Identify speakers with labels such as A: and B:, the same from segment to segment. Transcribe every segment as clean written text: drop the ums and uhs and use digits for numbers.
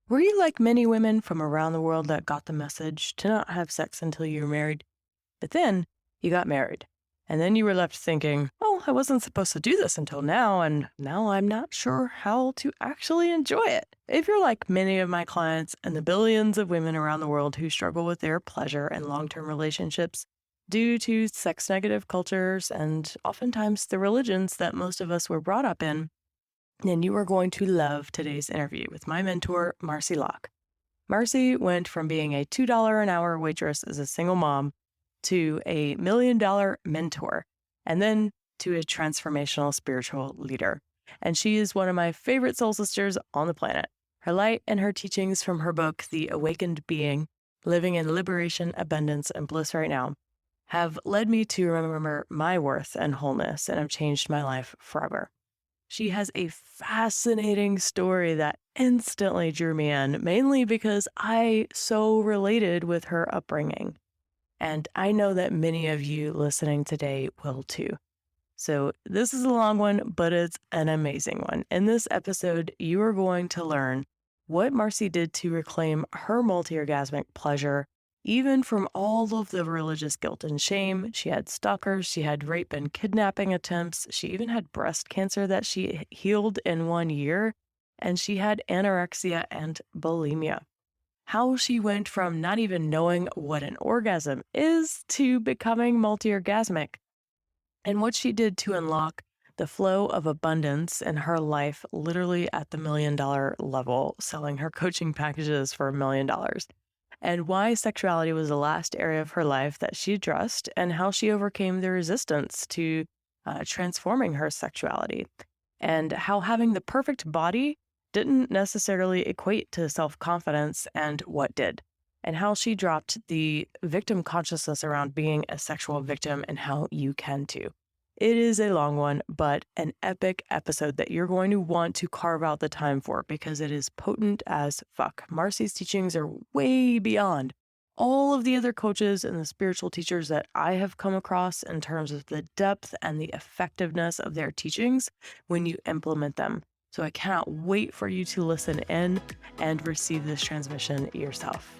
A: Were you like many women from around the world that got the message to not have sex until you were married? But then you got married. And then you were left thinking, oh, I wasn't supposed to do this until now, and now I'm not sure how to actually enjoy it. If you're like many of my clients and the billions of women around the world who struggle with their pleasure and long term relationships due to sex negative cultures and oftentimes the religions that most of us were brought up in, then you are going to love today's interview with my mentor, Marci Lock. Marcy went from being a $2 an hour waitress as a single mom to a $1 million mentor, and then to a transformational spiritual leader. And she is one of my favorite soul sisters on the planet. Her light and her teachings from her book, The Awakened Being, Living in Liberation, Abundance, and Bliss Right Now, have led me to remember my worth and wholeness and have changed my life forever. She has a fascinating story that instantly drew me in, mainly because I so related with her upbringing. And I know that many of you listening today will too. So this is a long one, but it's an amazing one. In this episode, you are going to learn what Marcy did to reclaim her multi-orgasmic pleasure, even from all of the religious guilt and shame. She had stalkers, she had rape and kidnapping attempts, she even had breast cancer that she healed in 1 year, and she had anorexia and bulimia. How she went from not even knowing what an orgasm is to becoming multi-orgasmic, and what she did to unlock the flow of abundance in her life, literally at the $1 million level, selling her coaching packages for $1 million, and why sexuality was the last area of her life that she addressed, and how she overcame the resistance to transforming her sexuality, and how having the perfect body didn't necessarily equate to self-confidence and what did, and how she dropped the victim consciousness around being a sexual victim and how you can too. It is a long one, but an epic episode that you're going to want to carve out the time for because it is potent as fuck. Marcy's teachings are way beyond all of the other coaches and the spiritual teachers that I have come across in terms of the depth and the effectiveness of their teachings when you implement them. So I cannot wait for you to listen in and receive this transmission yourself.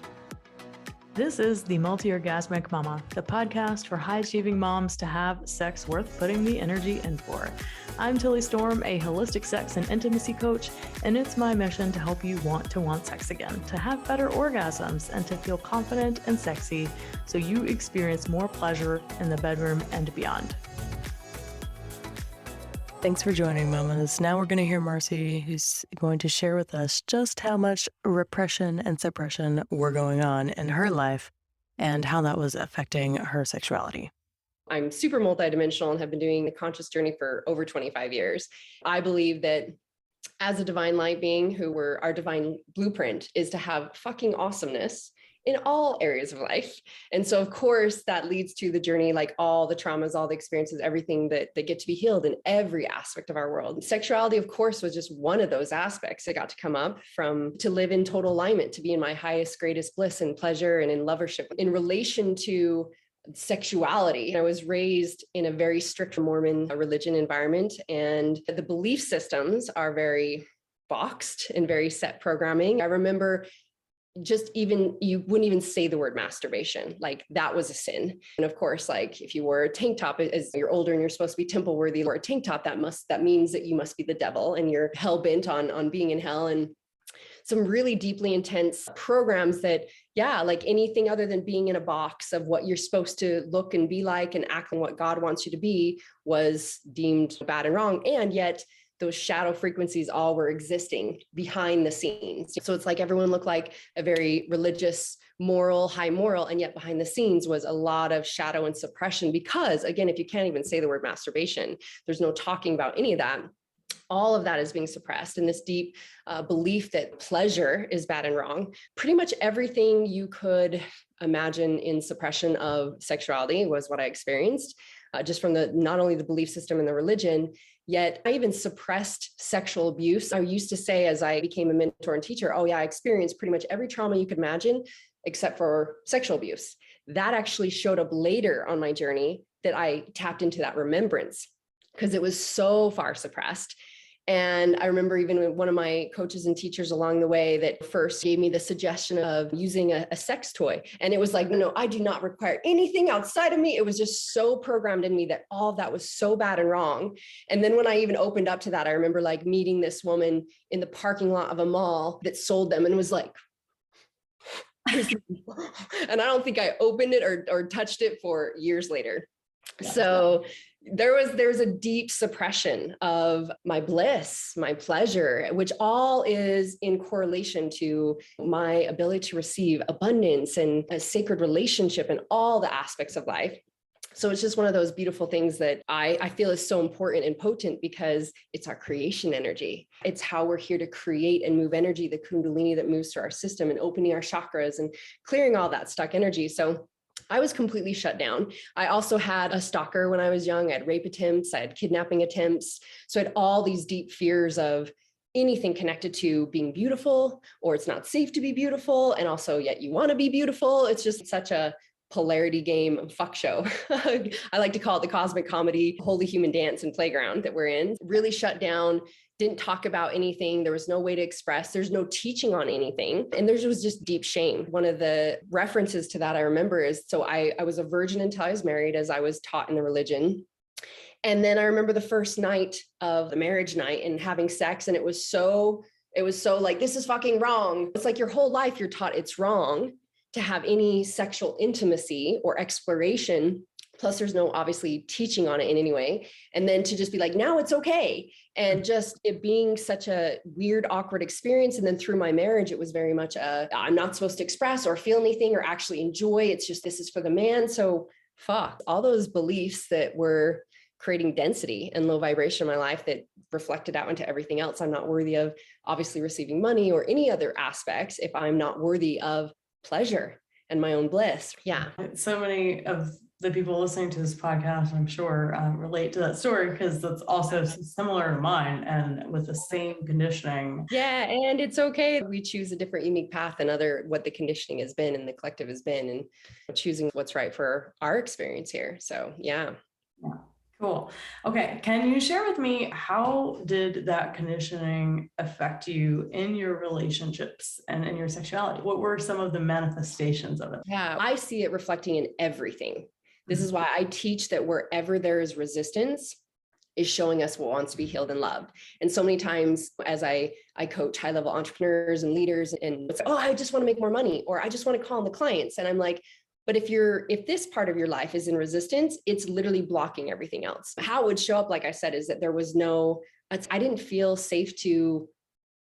A: This is the Multi-Orgasmic Mama, the podcast for high-achieving moms to have sex worth putting the energy in for. I'm Tilly Storm, a holistic sex and intimacy coach, and it's my mission to help you want sex again, to have better orgasms, and to feel confident and sexy so you experience more pleasure in the bedroom and beyond. Thanks for joining, mamas. Now we're going to hear Marcy, who's going to share with us just how much repression and suppression were going on in her life and how that was affecting her sexuality.
B: I'm super multidimensional and have been doing the conscious journey for over 25 years. I believe that as a divine light being, our divine blueprint is to have fucking awesomeness in all areas of life. And so, of course, that leads to the journey, like all the traumas, all the experiences, everything that get to be healed in every aspect of our world. Sexuality, of course, was just one of those aspects that got to come up to live in total alignment, to be in my highest, greatest bliss and pleasure and in lovership. In relation to sexuality, I was raised in a very strict Mormon religion environment, and the belief systems are very boxed and very set programming. I remember you wouldn't even say the word masturbation, like that was a sin. And of course, like if you wear a tank top, as you're older and you're supposed to be temple worthy, or a tank top, that means that you must be the devil and you're hell bent on being in hell. And some really deeply intense programs that, like anything other than being in a box of what you're supposed to look and be like and act on what God wants you to be was deemed bad and wrong. And yet those shadow frequencies all were existing behind the scenes. So it's like everyone looked like a very religious, moral, high moral, and yet behind the scenes was a lot of shadow and suppression because, again, if you can't even say the word masturbation, there's no talking about any of that. All of that is being suppressed, and this deep belief that pleasure is bad and wrong. Pretty much everything you could imagine in suppression of sexuality was what I experienced, just from not only the belief system and the religion, yet I even suppressed sexual abuse. I used to say, as I became a mentor and teacher, I experienced pretty much every trauma you could imagine, except for sexual abuse. That actually showed up later on my journey that I tapped into that remembrance because it was so far suppressed. And I remember even with one of my coaches and teachers along the way that first gave me the suggestion of using a sex toy. And it was like, no, I do not require anything outside of me. It was just so programmed in me that all of that was so bad and wrong. And then when I even opened up to that, I remember like meeting this woman in the parking lot of a mall that sold them and was like, and I don't think I opened it or touched it for years later. Yeah. So there's a deep suppression of my bliss, my pleasure, which all is in correlation to my ability to receive abundance and a sacred relationship and all the aspects of life. So it's just one of those beautiful things that I feel is so important and potent because it's our creation energy. It's how we're here to create and move energy, the Kundalini that moves through our system and opening our chakras and clearing all that stuck energy. So I was completely shut down. I also had a stalker when I was young. I had rape attempts, I had kidnapping attempts. So I had all these deep fears of anything connected to being beautiful, or it's not safe to be beautiful. And also yet you want to be beautiful. It's just such a polarity game fuck show. I like to call it the cosmic comedy, holy human dance and playground that we're in. Really shut down, didn't talk about anything. There was no way to express. There's no teaching on anything. And there was just deep shame. One of the references to that I remember is, so I was a virgin until I was married, as I was taught in the religion. And then I remember the first night of the marriage night and having sex. And it was so like, this is fucking wrong. It's like your whole life you're taught it's wrong to have any sexual intimacy or exploration. Plus there's no obviously teaching on it in any way. And then to just be like, now it's okay. And just it being such a weird, awkward experience. And then through my marriage, it was very much I'm not supposed to express or feel anything or actually enjoy. It's just, this is for the man. So fuck all those beliefs that were creating density and low vibration in my life that reflected out into everything else. I'm not worthy of obviously receiving money or any other aspects if I'm not worthy of pleasure and my own bliss. Yeah.
A: So many of the people listening to this podcast, I'm sure, relate to that story because that's also similar to mine and with the same conditioning.
B: Yeah. And it's okay. We choose a different unique path than what the conditioning has been and the collective has been, and choosing what's right for our experience here. So yeah.
A: Cool. Okay. Can you share with me, how did that conditioning affect you in your relationships and in your sexuality? What were some of the manifestations of it?
B: Yeah, I see it reflecting in everything. This is why I teach that wherever there is resistance is showing us what wants to be healed and loved. And so many times as I coach high-level entrepreneurs and leaders, and it's, oh, I just want to make more money, or I just want to call on the clients. And I'm like, but if this part of your life is in resistance, it's literally blocking everything else. How it would show up, like I said, is that there was I didn't feel safe to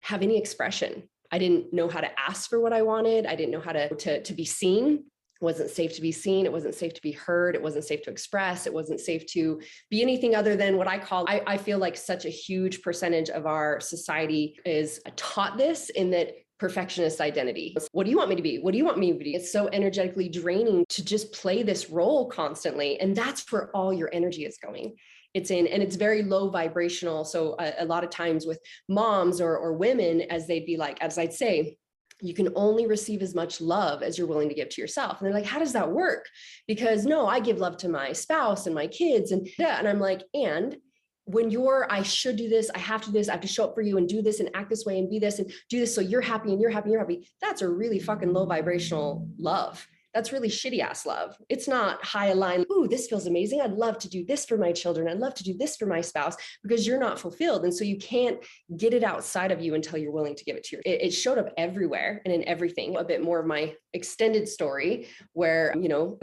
B: have any expression. I didn't know how to ask for what I wanted. I didn't know how to be seen. It wasn't safe to be seen. It wasn't safe to be heard. It wasn't safe to express. It wasn't safe to be anything other than what I feel like such a huge percentage of our society is taught this, in that perfectionist identity. What do you want me to be? What do you want me to be? It's so energetically draining to just play this role constantly. And that's where all your energy is going. And it's very low vibrational. So a lot of times with moms or women, as I'd say, you can only receive as much love as you're willing to give to yourself. And they're like, how does that work? Because no, I give love to my spouse and my kids and that. And I'm like, and when I should do this, I have to do this, I have to show up for you and do this and act this way and be this and do this so you're happy and you're happy and you're happy. That's a really fucking low vibrational love. That's really shitty ass love. It's not high aligned. Ooh, this feels amazing. I'd love to do this for my children. I'd love to do this for my spouse, because you're not fulfilled. And so you can't get it outside of you until you're willing to give it to it showed up everywhere and in everything. A bit more of my extended story where,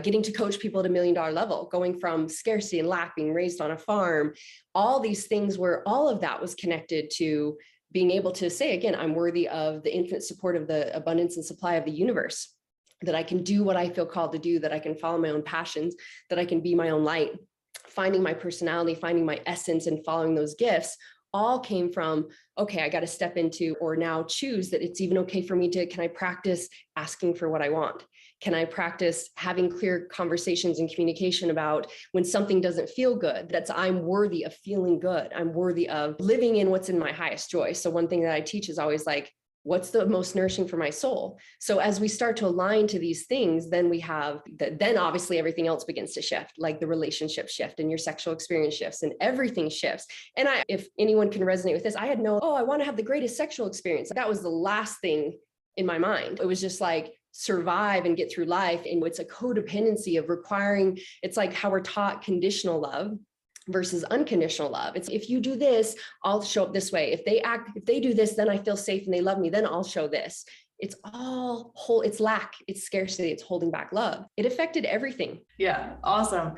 B: getting to coach people at $1 million level, going from scarcity and lack, being raised on a farm, all these things where all of that was connected to being able to say, again, I'm worthy of the infinite support of the abundance and supply of the universe, that I can do what I feel called to do, that I can follow my own passions, that I can be my own light, finding my personality, finding my essence and following those gifts, all came from, okay, I got to step into, or now choose that it's even okay for me can I practice asking for what I want? Can I practice having clear conversations and communication about when something doesn't feel good, I'm worthy of feeling good. I'm worthy of living in what's in my highest joy. So one thing that I teach is always like, What's the most nourishing for my soul? So as we start to align to these things, then then obviously everything else begins to shift, like the relationship shift and your sexual experience shifts and everything shifts. And if anyone can resonate with this, I had I want to have the greatest sexual experience. That was the last thing in my mind. It was just like, survive and get through life. And it's a codependency of requiring, it's like how we're taught conditional love versus unconditional love. It's, if you do this, I'll show up this way. If they do this, then I feel safe and they love me, then I'll show this. It's all it's lack, it's scarcity, it's holding back love. It affected everything.
A: Yeah, awesome.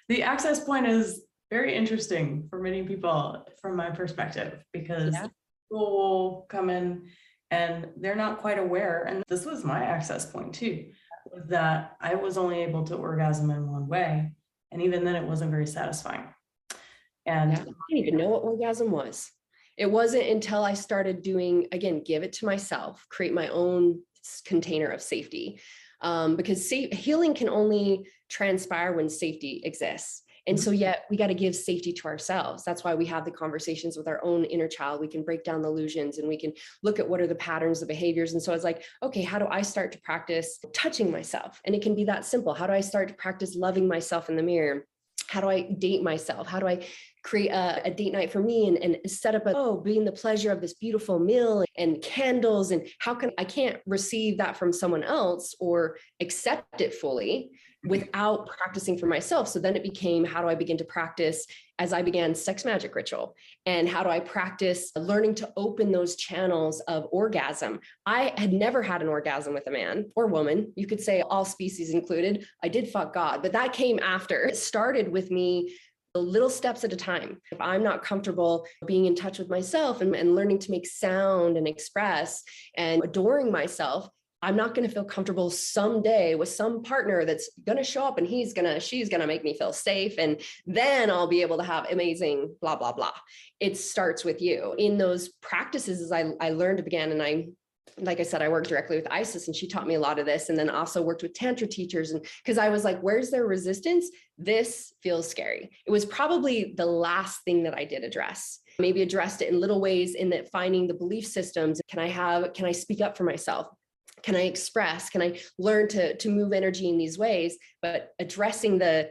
A: The access point is very interesting for many people from my perspective, because people will come in and they're not quite aware. And this was my access point too, was that I was only able to orgasm in one way. And even then it wasn't very satisfying. And
B: I didn't even know what orgasm was. It wasn't until I started doing, again, give it to myself, create my own container of safety. Because healing can only transpire when safety exists. And so yet we got to give safety to ourselves. That's why we have the conversations with our own inner child. We can break down the illusions and we can look at what are the patterns, the behaviors. And so it's like, okay, how do I start to practice touching myself? And it can be that simple. How do I start to practice loving myself in the mirror? How do I date myself? How do I create a date night for me and set up being the pleasure of this beautiful meal and candles? And I can't receive that from someone else or accept it fully without practicing for myself. So then it became, how do I begin to practice as I began sex magic ritual? And how do I practice learning to open those channels of orgasm? I had never had an orgasm with a man or woman. You could say all species included. I did fuck God, but that came after. It started with me little steps at a time. If I'm not comfortable being in touch with myself and learning to make sound and express and adoring myself, I'm not going to feel comfortable someday with some partner that's going to show up and she's going to make me feel safe. And then I'll be able to have amazing blah, blah, blah. It starts with you. In those practices, as I learned again, and like I said, I worked directly with Isis and she taught me a lot of this, and then also worked with Tantra teachers. And because I was like, where's their resistance? This feels scary. It was probably the last thing that I did address. Maybe addressed it in little ways, in that finding the belief systems. Can I speak up for myself? Can I express? Can I learn to move energy in these ways? But addressing the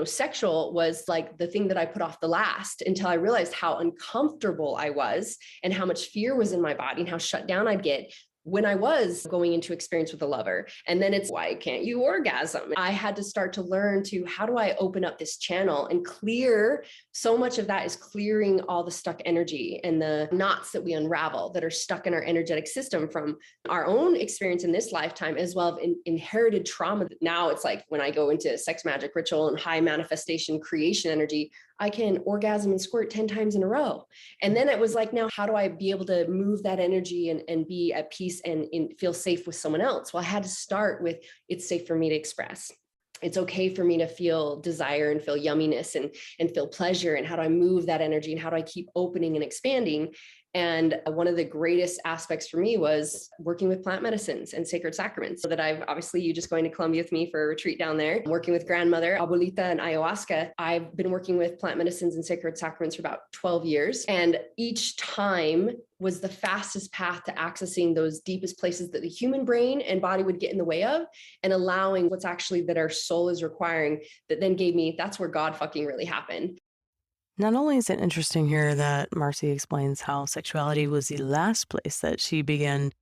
B: sexual was like the thing that I put off the last, until I realized how uncomfortable I was and how much fear was in my body and how shut down I'd get when I was going into experience with a lover. And then it's, why can't you orgasm? I had to start to learn how do I open up this channel and clear? So much of that is clearing all the stuck energy and the knots that we unravel that are stuck in our energetic system from our own experience in this lifetime, as well as inherited trauma. Now it's like when I go into sex magic ritual and high manifestation creation energy, I can orgasm and squirt 10 times in a row. And then it was like, now how do I be able to move that energy and be at peace and feel safe with someone else? Well, I had to start with, it's safe for me to express. It's okay for me to feel desire and feel yumminess and feel pleasure. And how do I move that energy? And how do I keep opening and expanding? And one of the greatest aspects for me was working with plant medicines and sacred sacraments. So that you just going to Colombia with me for a retreat down there, working with grandmother, abuelita, and ayahuasca. I've been working with plant medicines and sacred sacraments for about 12 years. And each time was the fastest path to accessing those deepest places that the human brain and body would get in the way of, and allowing what's actually that our soul is requiring, that then gave me, that's where God fucking really happened.
A: Not only is it interesting here that Marcy explains how sexuality was the last place that she began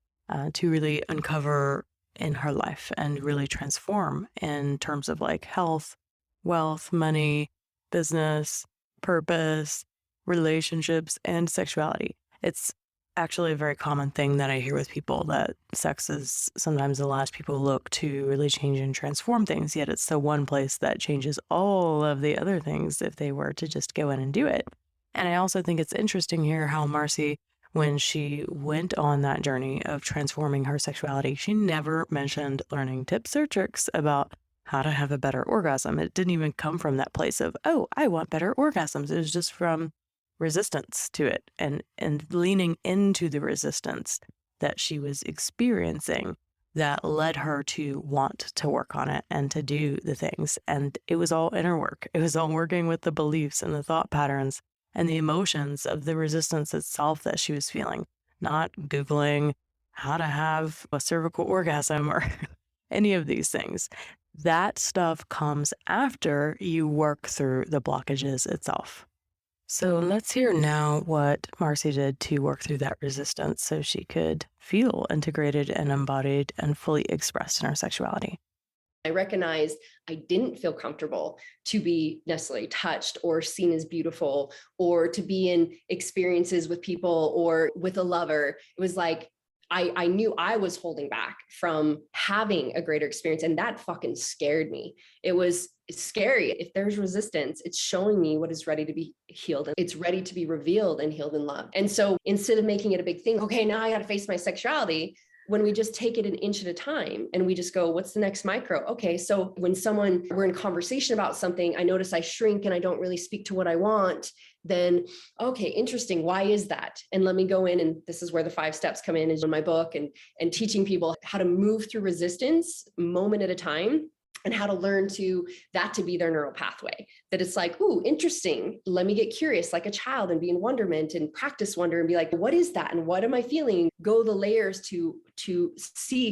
A: to really uncover in her life and really transform in terms of like health, wealth, money, business, purpose, relationships, and sexuality. It's actually a very common thing that I hear with people, that sex is sometimes the last people look to really change and transform things, yet it's the one place that changes all of the other things if they were to just go in and do it. And I also think it's interesting here how Marcy, when she went on that journey of transforming her sexuality, she never mentioned learning tips or tricks about how to have a better orgasm. It didn't even come from that place of, oh, I want better orgasms. It was just from resistance to it and leaning into the resistance that she was experiencing that led her to want to work on it and to do the things. And it was all inner work. It was all working with the beliefs and the thought patterns and the emotions of the resistance itself that she was feeling, not Googling how to have a cervical orgasm or any of these things. That stuff comes after you work through the blockages itself. So let's hear now what Marcy did to work through that resistance so she could feel integrated and embodied and fully expressed in her sexuality.
B: I recognized I didn't feel comfortable to be necessarily touched or seen as beautiful or to be in experiences with people or with a lover. It was like, I knew I was holding back from having a greater experience. And that fucking scared me. It's scary. If there's resistance, it's showing me what is ready to be healed. And it's ready to be revealed and healed and loved. And so instead of making it a big thing, okay, now I got to face my sexuality, when we just take it an inch at a time and we just go, what's the next micro? Okay, so when we're in conversation about something, I notice I shrink and I don't really speak to what I want, then, okay, interesting. Why is that? And let me go in, and this is where the 5 steps come in, is in my book, and teaching people how to move through resistance moment at a time, and how to learn that to be their neural pathway. That it's like, ooh, interesting. Let me get curious like a child and be in wonderment and practice wonder and be like, what is that? And what am I feeling? Go the layers to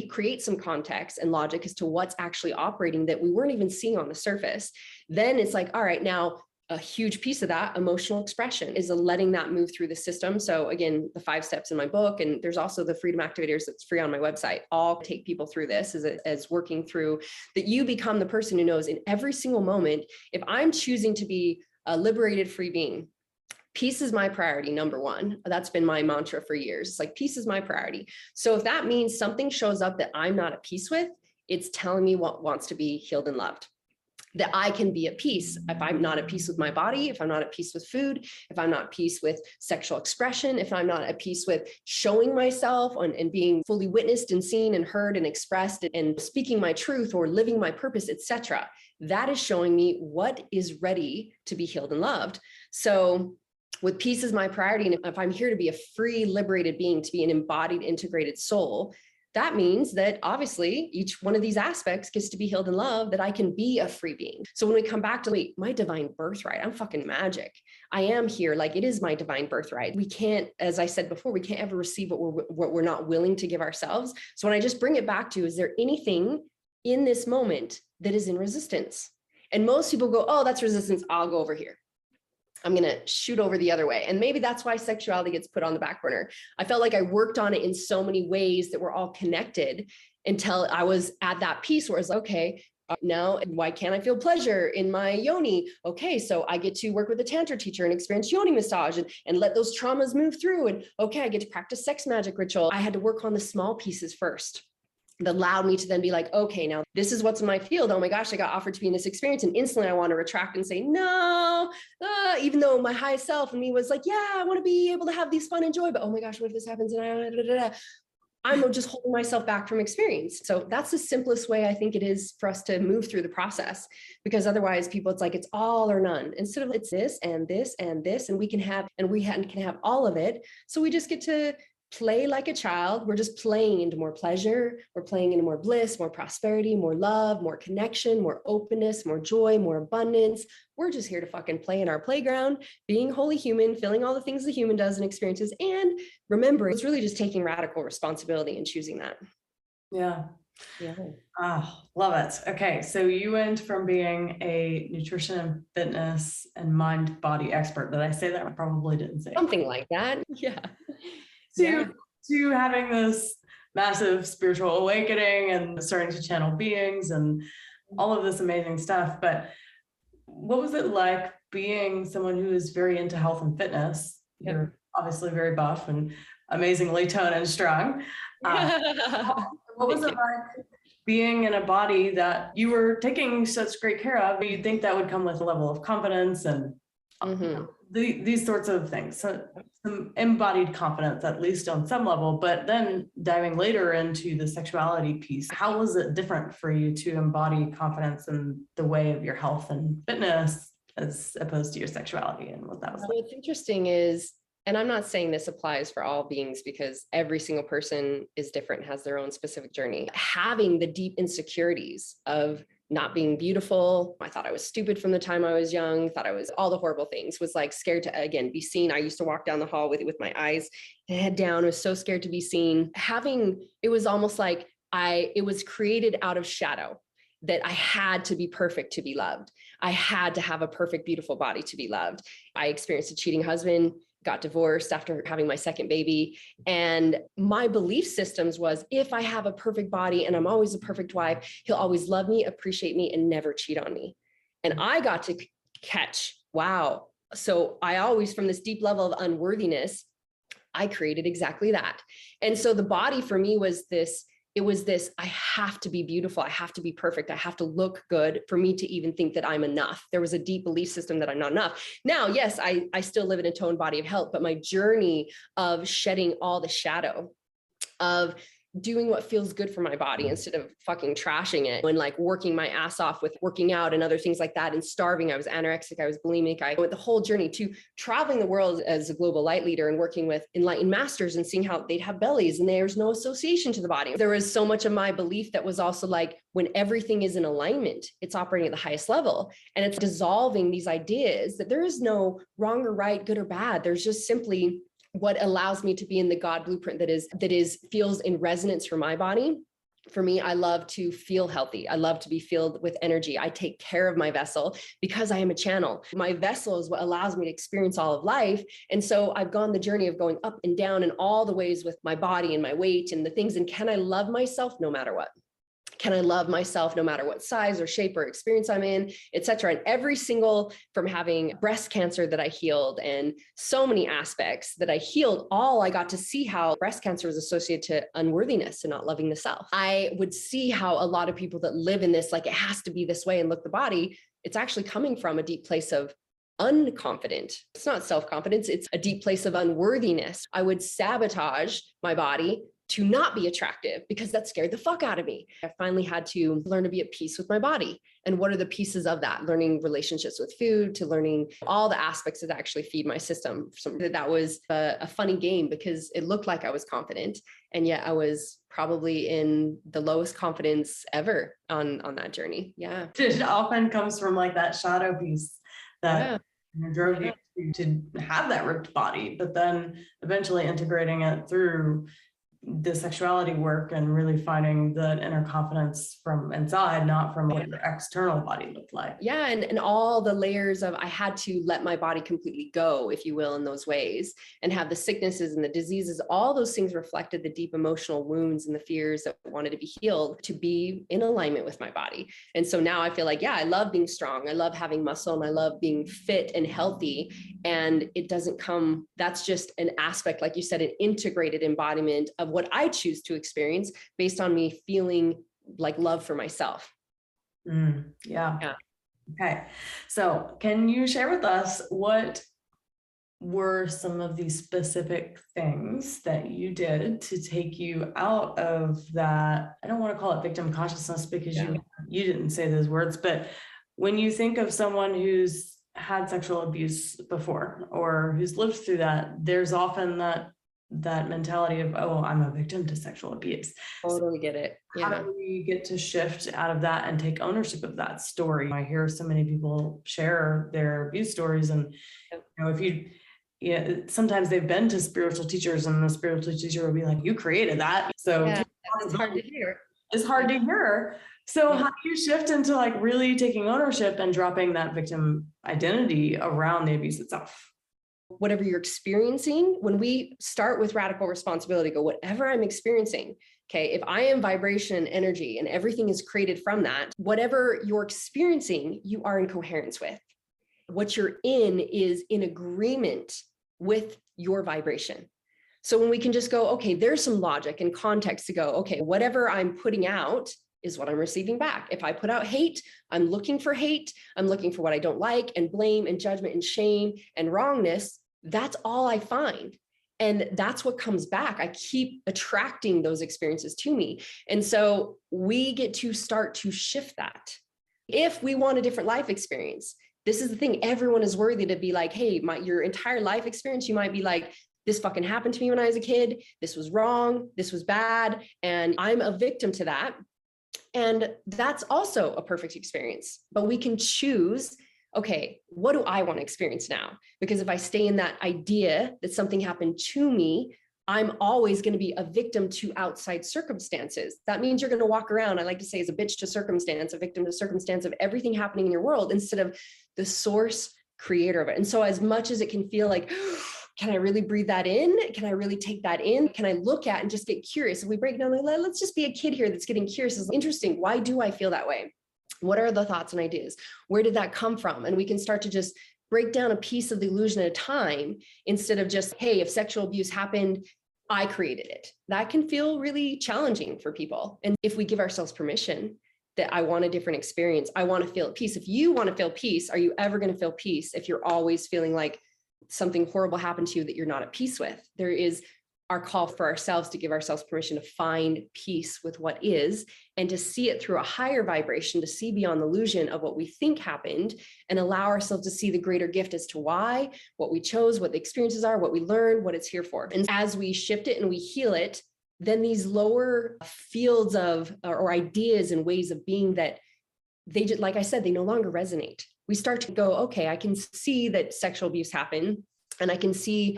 B: create some context and logic as to what's actually operating that we weren't even seeing on the surface. Then it's like, all right, now a huge piece of that emotional expression is letting that move through the system. So again, the 5 steps in my book, and there's also the freedom activators that's free on my website. All take people through this as working through that. You become the person who knows in every single moment, if I'm choosing to be a liberated free being, peace is my priority, number one. That's been my mantra for years. It's like, peace is my priority. So if that means something shows up that I'm not at peace with, it's telling me what wants to be healed and loved. That I can be at peace. If I'm not at peace with my body, if I'm not at peace with food, if I'm not at peace with sexual expression, if I'm not at peace with showing myself and being fully witnessed and seen and heard and expressed and speaking my truth or living my purpose, etc., that is showing me what is ready to be healed and loved. So with peace as my priority, and if I'm here to be a free, liberated being, to be an embodied, integrated soul, that means that obviously each one of these aspects gets to be healed and loved, that I can be a free being. So when we come back to, wait, my divine birthright, I'm fucking magic. I am here. Like, it is my divine birthright. We can't, as I said before, we can't ever receive what we're not willing to give ourselves. So when I just bring it back to, is there anything in this moment that is in resistance? And most people go, oh, that's resistance. I'll go over here. I'm going to shoot over the other way. And maybe that's why sexuality gets put on the back burner. I felt like I worked on it in so many ways that were all connected until I was at that piece where it's like, okay, now why can't I feel pleasure in my yoni? Okay, so I get to work with a tantra teacher and experience yoni massage and let those traumas move through. And okay, I get to practice sex magic ritual. I had to work on the small pieces first. That allowed me to then be like, okay, now this is what's in my field. Oh my gosh, I got offered to be in this experience. And instantly I want to retract and say, no, even though my highest self and me was like, yeah, I want to be able to have these fun and joy, but oh my gosh, what if this happens? And I'm just holding myself back from experience. So that's the simplest way I think it is for us to move through the process, because otherwise people, it's like, it's all or none. Instead of it's this and this and this, and we can have all of it. So we just get to play like a child. We're just playing into more pleasure. We're playing into more bliss, more prosperity, more love, more connection, more openness, more joy, more abundance. We're just here to fucking play in our playground, being wholly human, feeling all the things the human does and experiences. And remembering, it's really just taking radical responsibility and choosing that.
C: Yeah.
B: Yeah.
C: Oh, love it. Okay. So you went from being a nutrition and fitness and mind body expert. Did I say that? I probably didn't say
B: something like that. Yeah.
C: To having this massive spiritual awakening and starting to channel beings and all of this amazing stuff. But what was it like being someone who is very into health and fitness?
B: Yep.
C: You're obviously very buff and amazingly toned and strong. What was it like being in a body that you were taking such great care of? You'd think that would come with a level of confidence and these sorts of things. So some embodied confidence, at least on some level, but then diving later into the sexuality piece, how was it different for you to embody confidence in the way of your health and fitness as opposed to your sexuality and what that was like?
B: What's interesting is, and I'm not saying this applies for all beings because every single person is different, has their own specific journey. Having the deep insecurities of not being beautiful. I thought I was stupid from the time I was young, thought I was all the horrible things, was like scared to, again, be seen. I used to walk down the hall with my eyes head down, was so scared to be seen. It was almost like it was created out of shadow, that I had to be perfect to be loved. I had to have a perfect, beautiful body to be loved. I experienced a cheating husband, got divorced after having my second baby. And my belief systems was, if I have a perfect body and I'm always a perfect wife, he'll always love me, appreciate me, and never cheat on me. And I got to catch, wow. So I always, from this deep level of unworthiness, I created exactly that. And so the body for me was this, I have to be beautiful. I have to be perfect. I have to look good for me to even think that I'm enough. There was a deep belief system that I'm not enough. Now, yes, I still live in a toned body of health, but my journey of shedding all the shadow, of doing what feels good for my body instead of fucking trashing it, and like working my ass off with working out and other things like that, and starving. I was anorexic, I was bulimic. I went the whole journey to traveling the world as a global light leader and working with enlightened masters and seeing how they'd have bellies and there's no association to the body. There was so much of my belief that was also like, when everything is in alignment, it's operating at the highest level, and it's dissolving these ideas that there is no wrong or right, good or bad. There's just simply what allows me to be in the God blueprint that feels in resonance for my body. For me, I love to feel healthy. I love to be filled with energy. I take care of my vessel because I am a channel. My vessel is what allows me to experience all of life. And so I've gone the journey of going up and down in all the ways with my body and my weight and the things. And can I love myself no matter what? Can I love myself no matter what size or shape or experience I'm in, et cetera? And every single, from having breast cancer that I healed and so many aspects that I healed, I got to see how breast cancer was associated to unworthiness and not loving the self. I would see how a lot of people that live in this, like it has to be this way and look the body, it's actually coming from a deep place of unconfident. It's not self-confidence. It's a deep place of unworthiness. I would sabotage my body to not be attractive because that scared the fuck out of me. I finally had to learn to be at peace with my body. And what are the pieces of that? Learning relationships with food, to learning all the aspects that actually feed my system. So that was a funny game because it looked like I was confident. And yet I was probably in the lowest confidence ever on that journey. Yeah.
C: It often comes from like that shadow piece that drove you to have that ripped body, but then eventually integrating it through the sexuality work and really finding that inner confidence from inside, not from what your external body looked like.
B: Yeah. And all the layers of, I had to let my body completely go, if you will, in those ways, and have the sicknesses and the diseases, all those things reflected the deep emotional wounds and the fears that wanted to be healed, to be in alignment with my body. And so now I feel like, yeah, I love being strong. I love having muscle and I love being fit and healthy. And it doesn't come, that's just an aspect, like you said, an integrated embodiment of what I choose to experience based on me feeling like love for myself.
C: Yeah. Okay. So can you share with us what were some of these specific things that you did to take you out of that? I don't want to call it victim consciousness because you didn't say those words, but when you think of someone who's had sexual abuse before or who's lived through that, there's often that mentality of, oh, I'm a victim to sexual abuse.
B: Totally get it.
C: How do we get to shift out of that and take ownership of that story? I hear so many people share their abuse stories, and sometimes they've been to spiritual teachers and the spiritual teacher will be like, you created that. So
B: it's hard to hear.
C: It's hard to hear. So how do you shift into like really taking ownership and dropping that victim identity around the abuse itself?
B: Whatever you're experiencing, when we start with radical responsibility, go, whatever I'm experiencing, okay, if I am vibration energy and everything is created from that, whatever you're experiencing, you are in coherence with. What you're in is in agreement with your vibration. So when we can just go, okay, there's some logic and context to go, okay, whatever I'm putting out is what I'm receiving back. If I put out hate, I'm looking for hate. I'm looking for what I don't like, and blame and judgment and shame and wrongness. That's all I find. And that's what comes back. I keep attracting those experiences to me. And so we get to start to shift that. If we want a different life experience, this is the thing. Everyone is worthy to be like, hey, your entire life experience, you might be like, this fucking happened to me when I was a kid. This was wrong. This was bad. And I'm a victim to that. And that's also a perfect experience, but we can choose, okay, what do I want to experience now? Because if I stay in that idea that something happened to me, I'm always going to be a victim to outside circumstances. That means you're going to walk around, I like to say, as a bitch to circumstance, a victim to circumstance of everything happening in your world instead of the source creator of it. And so as much as it can feel like, can I really breathe that in? Can I really take that in? Can I look at and just get curious? If we break down, let's just be a kid here that's getting curious. It's interesting. Why do I feel that way? What are the thoughts and ideas? Where did that come from? And we can start to just break down a piece of the illusion at a time instead of just, hey, if sexual abuse happened, I created it. That can feel really challenging for people. And if we give ourselves permission that I want a different experience, I want to feel at peace. If you want to feel peace, are you ever going to feel peace if you're always feeling like something horrible happened to you that you're not at peace with? There is our call for ourselves to give ourselves permission to find peace with what is and to see it through a higher vibration, to see beyond the illusion of what we think happened and allow ourselves to see the greater gift as to why, what we chose, what the experiences are, what we learned, what it's here for. And as we shift it and we heal it, then these lower fields of or ideas and ways of being that they just, like I said, they no longer resonate. We start to go, okay, I can see that sexual abuse happened. And I can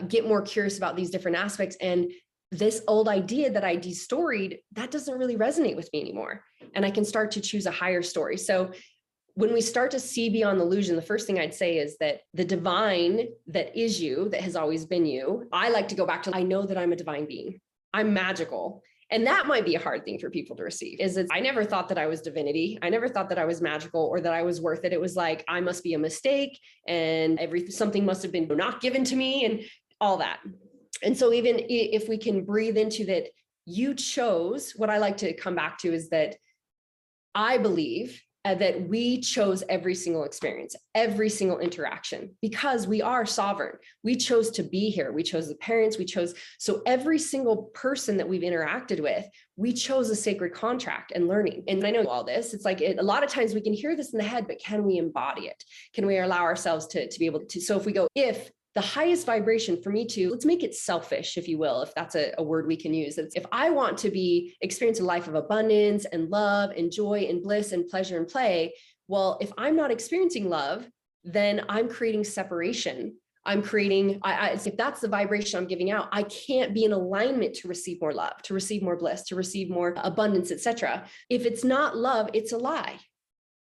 B: get more curious about these different aspects. And this old idea that I destoried, that doesn't really resonate with me anymore. And I can start to choose a higher story. So when we start to see beyond the illusion, the first thing I'd say is that the divine that is you, that has always been you, I like to go back to, I know that I'm a divine being. I'm magical. And that might be a hard thing for people to receive, I never thought that I was divinity. I never thought that I was magical or that I was worth it. It was like, I must be a mistake and something must have been not given to me and all that. And so even if we can breathe into that, you chose, what I like to come back to is that I believe that we chose every single experience, every single interaction, because we are sovereign. We chose to be here. We chose the parents, so every single person that we've interacted with, we chose a sacred contract and learning. And I know all this, it's like, a lot of times we can hear this in the head, but can we embody it? Can we allow ourselves to be able to, so if we go, if the highest vibration for me to, let's make it selfish, if you will, if that's a word we can use. It's, if I want to experience a life of abundance and love and joy and bliss and pleasure and play, well, if I'm not experiencing love, then I'm creating separation. I'm creating, if that's the vibration I'm giving out, I can't be in alignment to receive more love, to receive more bliss, to receive more abundance, etc. If it's not love, it's a lie.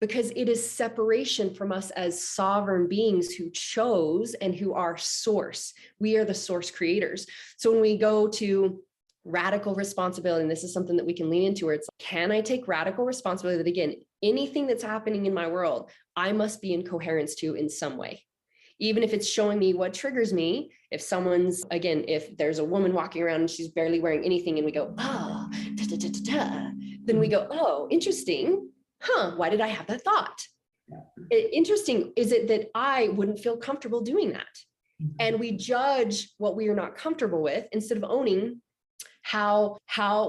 B: Because it is separation from us as sovereign beings who chose and who are source. We are the source creators. So when we go to radical responsibility, and this is something that we can lean into, where it's, can I take radical responsibility that, again, anything that's happening in my world, I must be in coherence to in some way. Even if it's showing me what triggers me, if someone's, again, if there's a woman walking around and she's barely wearing anything and we go, oh, da, da, da, da, da, then we go, oh, interesting. Why did I have that thought? Interesting. Is it that I wouldn't feel comfortable doing that? And we judge what we are not comfortable with instead of owning how,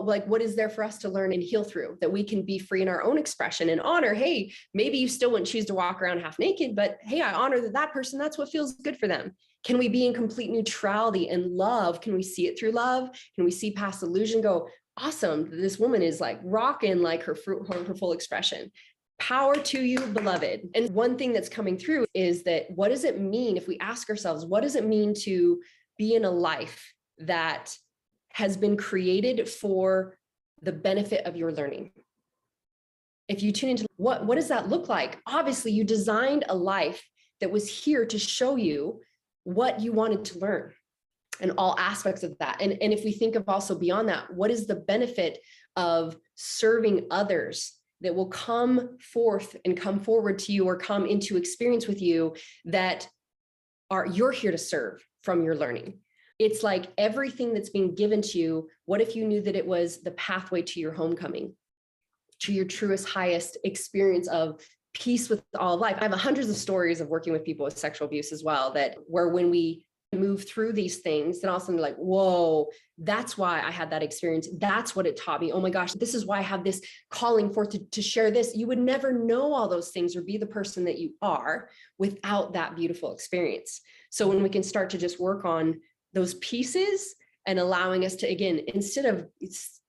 B: like, what is there for us to learn and heal through, that we can be free in our own expression and honor, hey, maybe you still wouldn't choose to walk around half naked, but hey, I honor that person, that's what feels good for them. Can we be in complete neutrality and love? Can we see it through love? Can we see past illusion, go, awesome, this woman is like rocking like her full expression. Power to you, beloved. And one thing that's coming through is that, what does it mean if we ask ourselves, what does it mean to be in a life that has been created for the benefit of your learning? If you tune into what does that look like? Obviously, you designed a life that was here to show you what you wanted to learn and all aspects of that. And if we think of also beyond that, what is the benefit of serving others that will come forth and come forward to you or come into experience with you that you're here to serve from your learning? It's like everything that's being given to you. What if you knew that it was the pathway to your homecoming, to your truest, highest experience of peace with all of life? I have hundreds of stories of working with people with sexual abuse as well, where when we move through these things, then all of a sudden like, whoa, that's why I had that experience. That's what it taught me. Oh my gosh, this is why I have this calling forth to share this. You would never know all those things or be the person that you are without that beautiful experience. So when we can start to just work on those pieces and allowing us to, again, instead of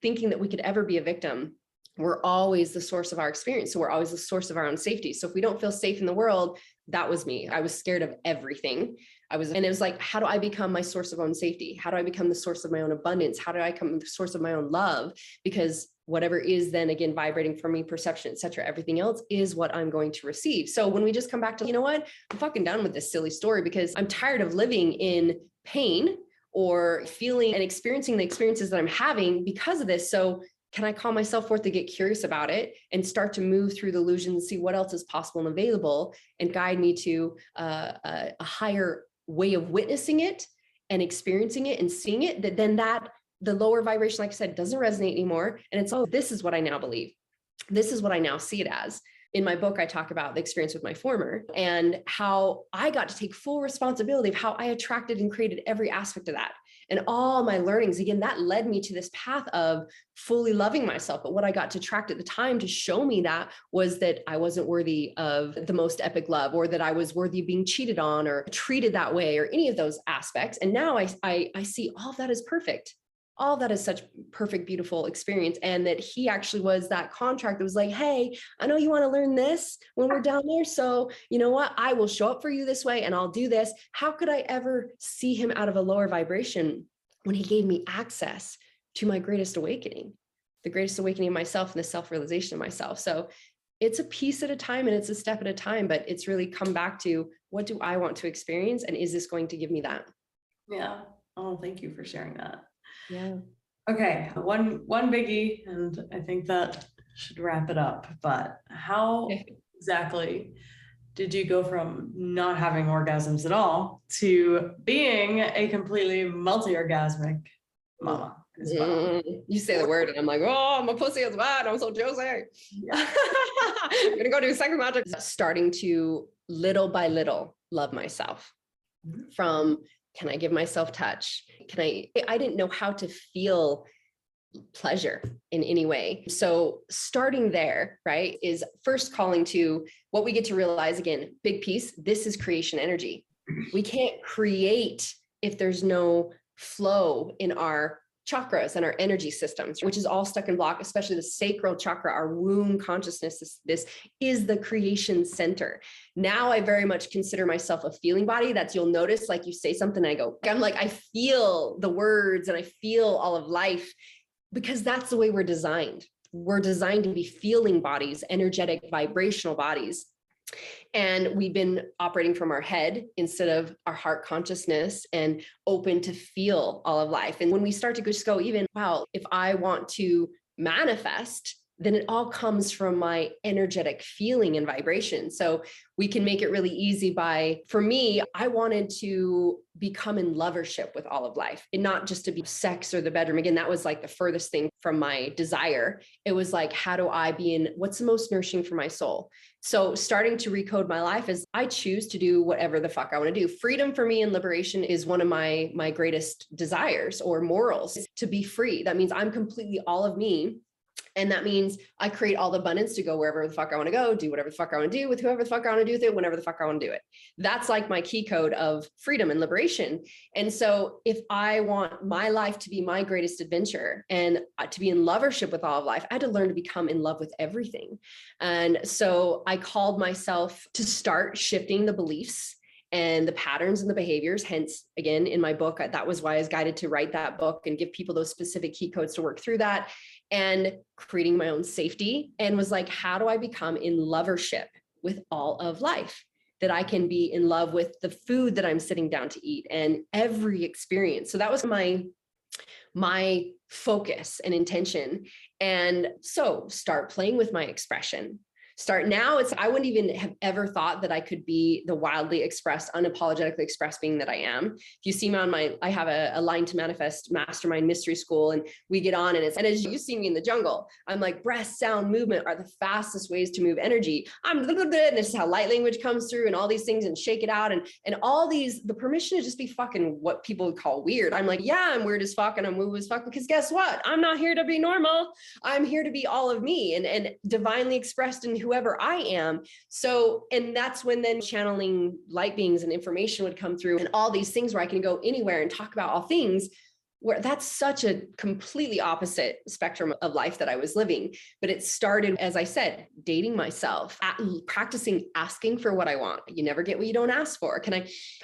B: thinking that we could ever be a victim, we're always the source of our experience. So we're always the source of our own safety. So if we don't feel safe in the world, that was me. I was scared of everything. And it was like, how do I become my source of own safety? How do I become the source of my own abundance? How do I become the source of my own love? Because whatever is then again, vibrating from me, perception, et cetera, everything else is what I'm going to receive. So when we just come back to, you know what, I'm fucking done with this silly story because I'm tired of living in pain or feeling and experiencing the experiences that I'm having because of this. So can I call myself forth to get curious about it and start to move through the illusion and see what else is possible and available and guide me to a higher way of witnessing it and experiencing it and seeing it, that the lower vibration, like I said, doesn't resonate anymore. And it's, oh, this is what I now believe. This is what I now see it as. In my book, I talk about the experience with my former and how I got to take full responsibility of how I attracted and created every aspect of that. And all my learnings, again, that led me to this path of fully loving myself. But what I got to attract at the time to show me that was that I wasn't worthy of the most epic love, or that I was worthy of being cheated on or treated that way, or any of those aspects. And now I see all of that as perfect. All that is such perfect, beautiful experience. And that he actually was that contract that was like, hey, I know you want to learn this when we're down there. So you know what? I will show up for you this way and I'll do this. How could I ever see him out of a lower vibration when he gave me access to my greatest awakening, the greatest awakening of myself and the self-realization of myself? So it's a piece at a time and it's a step at a time, but it's really come back to, what do I want to experience? And is this going to give me that?
C: Yeah. Oh, thank you for sharing that.
B: Yeah.
C: Okay, one biggie, and I think that should wrap it up. But how exactly did you go from not having orgasms at all to being a completely multi-orgasmic mama?
B: You say the word and I'm like, oh, my pussy is wet. I'm so juicy. Yeah. I'm gonna go do sex magic. Starting to little by little love myself. From, can I give myself touch? I didn't know how to feel pleasure in any way. So starting there, right, is first calling to what we get to realize, again, big piece, this is creation energy. We can't create if there's no flow in our chakras and our energy systems, which is all stuck in block, especially the sacral chakra, our womb consciousness. This is the creation center. Now I very much consider myself a feeling body. That's, you'll notice, like you say something, I'm like, I feel the words and I feel all of life, because that's the way we're designed. We're designed to be feeling bodies, energetic, vibrational bodies. And we've been operating from our head instead of our heart consciousness and open to feel all of life. And when we start to just go, even, wow, if I want to manifest, then it all comes from my energetic feeling and vibration. So we can make it really easy by, for me, I wanted to become in lovership with all of life, and not just to be sex or the bedroom. Again, that was like the furthest thing from my desire. It was like, how do I be in what's the most nourishing for my soul? So starting to recode my life is, I choose to do whatever the fuck I want to do. Freedom for me and liberation is one of my greatest desires or morals, to be free. That means I'm completely all of me. And that means I create all the abundance to go wherever the fuck I want to go, do whatever the fuck I want to do with whoever the fuck I want to do with it, whenever the fuck I want to do it. That's like my key code of freedom and liberation. And so if I want my life to be my greatest adventure and to be in lovership with all of life, I had to learn to become in love with everything. And so I called myself to start shifting the beliefs and the patterns and the behaviors. Hence, again, in my book, that was why I was guided to write that book and give people those specific key codes to work through that, and creating my own safety. And was like, how do I become in lovership with all of life? That I can be in love with the food that I'm sitting down to eat and every experience. So that was my focus and intention. And so start playing with my expression. I wouldn't even have ever thought that I could be the wildly expressed, unapologetically expressed being that I am. If you see me I have a Line to Manifest mastermind mystery school, and we get on, and as you see me in the jungle, I'm like, breath, sound, movement are the fastest ways to move energy. And this is how light language comes through and all these things, and shake it out. And all these, the permission to just be fucking what people would call weird. I'm like, yeah, I'm weird as fuck and I'm woo as fuck, because guess what? I'm not here to be normal. I'm here to be all of me and divinely expressed in whoever I am. So, and that's when then channeling light beings and information would come through, and all these things where I can go anywhere and talk about all things. where that's such a completely opposite spectrum of life that I was living. But it started, as I said, dating myself, practicing asking for what I want. You never get what you don't ask for.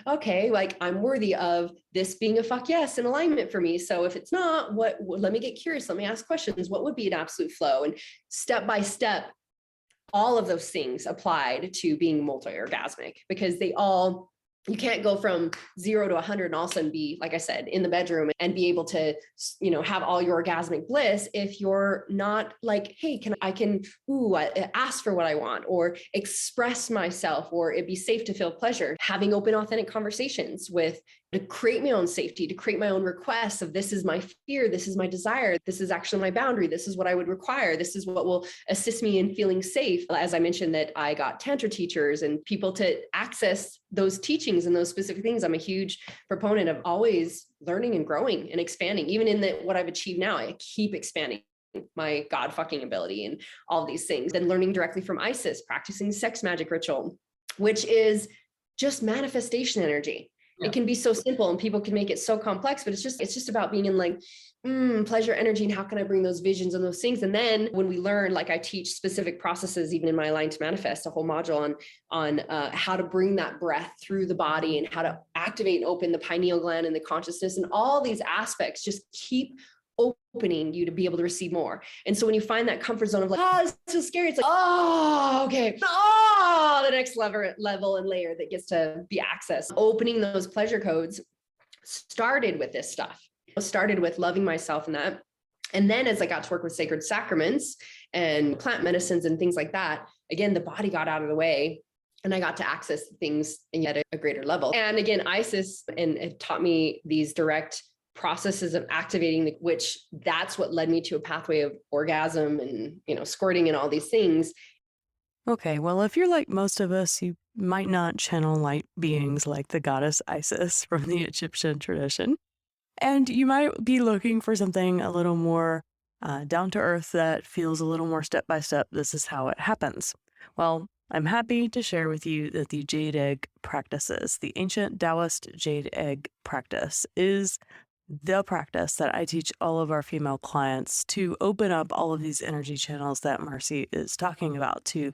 B: Okay, like I'm worthy of this being a fuck yes in alignment for me. So if it's not, let me get curious. Let me ask questions. What would be an absolute flow? And step by step, all of those things applied to being multi-orgasmic, because you can't go from 0 to 100 and all of a sudden be, like I said, in the bedroom and be able to, have all your orgasmic bliss if you're not like, hey, I ask for what I want, or express myself, or it'd be safe to feel pleasure. Having open, authentic conversations to create my own safety, to create my own requests of this is my fear, this is my desire, this is actually my boundary, this is what I would require, this is what will assist me in feeling safe. As I mentioned, that I got Tantra teachers and people to access those teachings and those specific things. I'm a huge proponent of always learning and growing and expanding. Even in what I've achieved now, I keep expanding my God fucking ability and all of these things. Then learning directly from Isis, practicing sex magic ritual, which is just manifestation energy. Yeah. It can be so simple and people can make it so complex, but it's just about being in like pleasure energy, and how can I bring those visions and those things. And then when we learn, like I teach specific processes, even in my Align to Manifest, a whole module on how to bring that breath through the body and how to activate and open the pineal gland and the consciousness, and all these aspects just keep opening you to be able to receive more. And so when you find that comfort zone of like, oh, it's so scary, it's like, oh, okay, oh, the next level and layer that gets to be accessed. Opening those pleasure codes started with this stuff. It started with loving myself and that. And then as I got to work with sacred sacraments and plant medicines and things like that, again, the body got out of the way and I got to access things at a greater level. And again, Isis and it taught me these direct processes of activating, which that's what led me to a pathway of orgasm and, squirting and all these things.
A: Okay, well, if you're like most of us, you might not channel light beings like the goddess Isis from the Egyptian tradition. And you might be looking for something a little more down to earth that feels a little more step by step. This is how it happens. Well, I'm happy to share with you that the Jdeg practices, the ancient Taoist Jdeg practice, is the practice that I teach all of our female clients to open up all of these energy channels that Marcy is talking about, to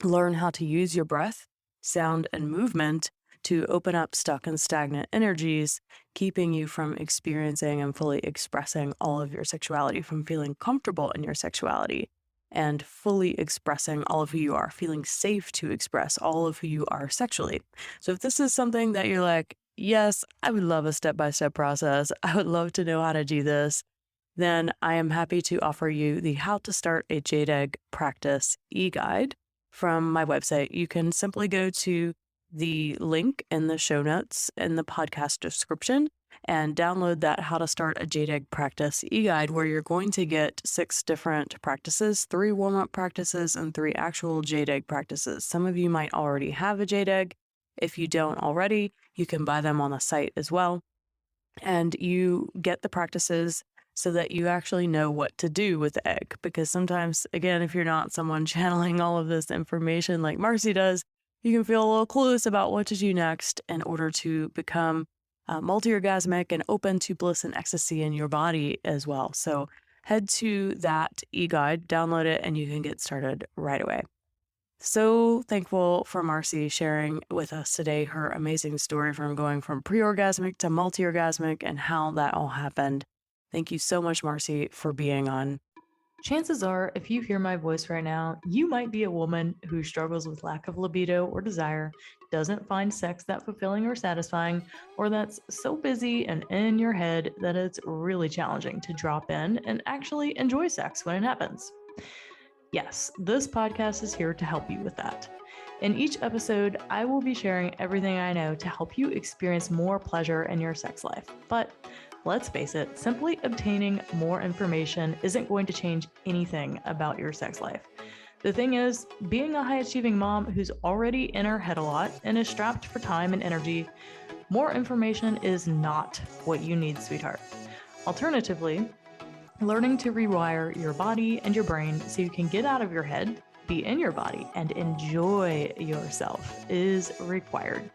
A: learn how to use your breath, sound, and movement to open up stuck and stagnant energies, keeping you from experiencing and fully expressing all of your sexuality, from feeling comfortable in your sexuality and fully expressing all of who you are, feeling safe to express all of who you are sexually. So if this is something that you're like, yes, I would love a step-by-step process, I would love to know how to do this, then I am happy to offer you the How to Start a Jdeg Practice e-guide from my website. You can simply go to the link in the show notes in the podcast description and download that How to Start a Jdeg Practice e-guide, where you're going to get 6 different practices, 3 warm-up practices, and 3 actual Jdeg practices. Some of you might already have a Jdeg. If you don't already, you can buy them on the site as well. And you get the practices so that you actually know what to do with the egg. Because sometimes, again, if you're not someone channeling all of this information like Marcy does, you can feel a little clueless about what to do next in order to become multi-orgasmic and open to bliss and ecstasy in your body as well. So head to that e-guide, download it, and you can get started right away. So thankful for Marcy sharing with us today her amazing story from going from preorgasmic to multi-orgasmic and how that all happened. Thank you so much, Marcy, for being on. Chances are, if you hear my voice right now, you might be a woman who struggles with lack of libido or desire, doesn't find sex that fulfilling or satisfying, or that's so busy and in your head that it's really challenging to drop in and actually enjoy sex when it happens. Yes, this podcast is here to help you with that. In each episode, I will be sharing everything I know to help you experience more pleasure in your sex life. But let's face it, simply obtaining more information isn't going to change anything about your sex life. The thing is, being a high-achieving mom who's already in her head a lot and is strapped for time and energy, more information is not what you need, sweetheart. Alternatively, learning to rewire your body and your brain so you can get out of your head, be in your body, and enjoy yourself is required.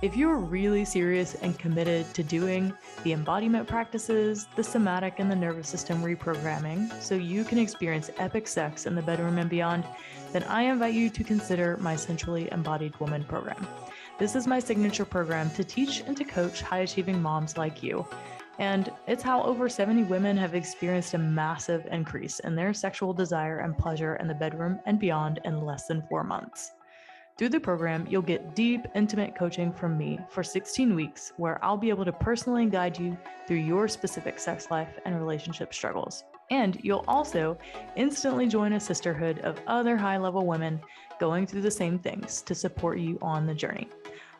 A: If you're really serious and committed to doing the embodiment practices, the somatic and the nervous system reprogramming, so you can experience epic sex in the bedroom and beyond, then I invite you to consider my Sensually Embodied Woman program. This is my signature program to teach and to coach high-achieving moms like you. And it's how over 70 women have experienced a massive increase in their sexual desire and pleasure in the bedroom and beyond in less than 4 months. Through the program, you'll get deep, intimate coaching from me for 16 weeks, where I'll be able to personally guide you through your specific sex life and relationship struggles. And you'll also instantly join a sisterhood of other high-level women going through the same things to support you on the journey.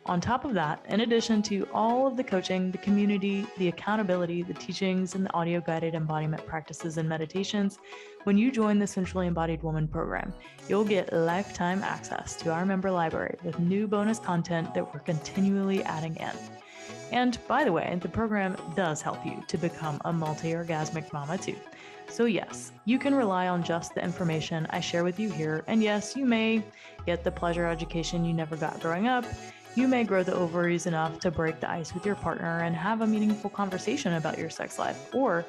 A: On top of that, in addition to all of the coaching, the community, the accountability, the teachings, and the audio-guided embodiment practices and meditations, when you join the Sensually Embodied Woman program, you'll get lifetime access to our member library with new bonus content that we're continually adding in. And by the way, the program does help you to become a multi-orgasmic mama too. So yes, you can rely on just the information I share with you here, and yes, you may get the pleasure education you never got growing up. You may grow the ovaries enough to break the ice with your partner and have a meaningful conversation about your sex life, or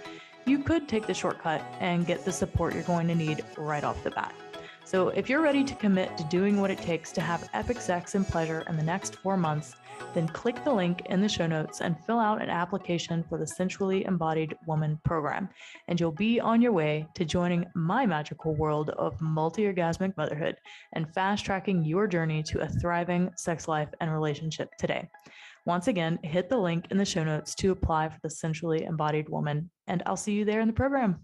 A: you could take the shortcut and get the support you're going to need right off the bat. So if you're ready to commit to doing what it takes to have epic sex and pleasure in the next 4 months, then click the link in the show notes and fill out an application for the Sensually Embodied Woman program, and you'll be on your way to joining my magical world of multi-orgasmic motherhood and fast-tracking your journey to a thriving sex life and relationship today. Once again, hit the link in the show notes to apply for the Sensually Embodied Woman, and I'll see you there in the program.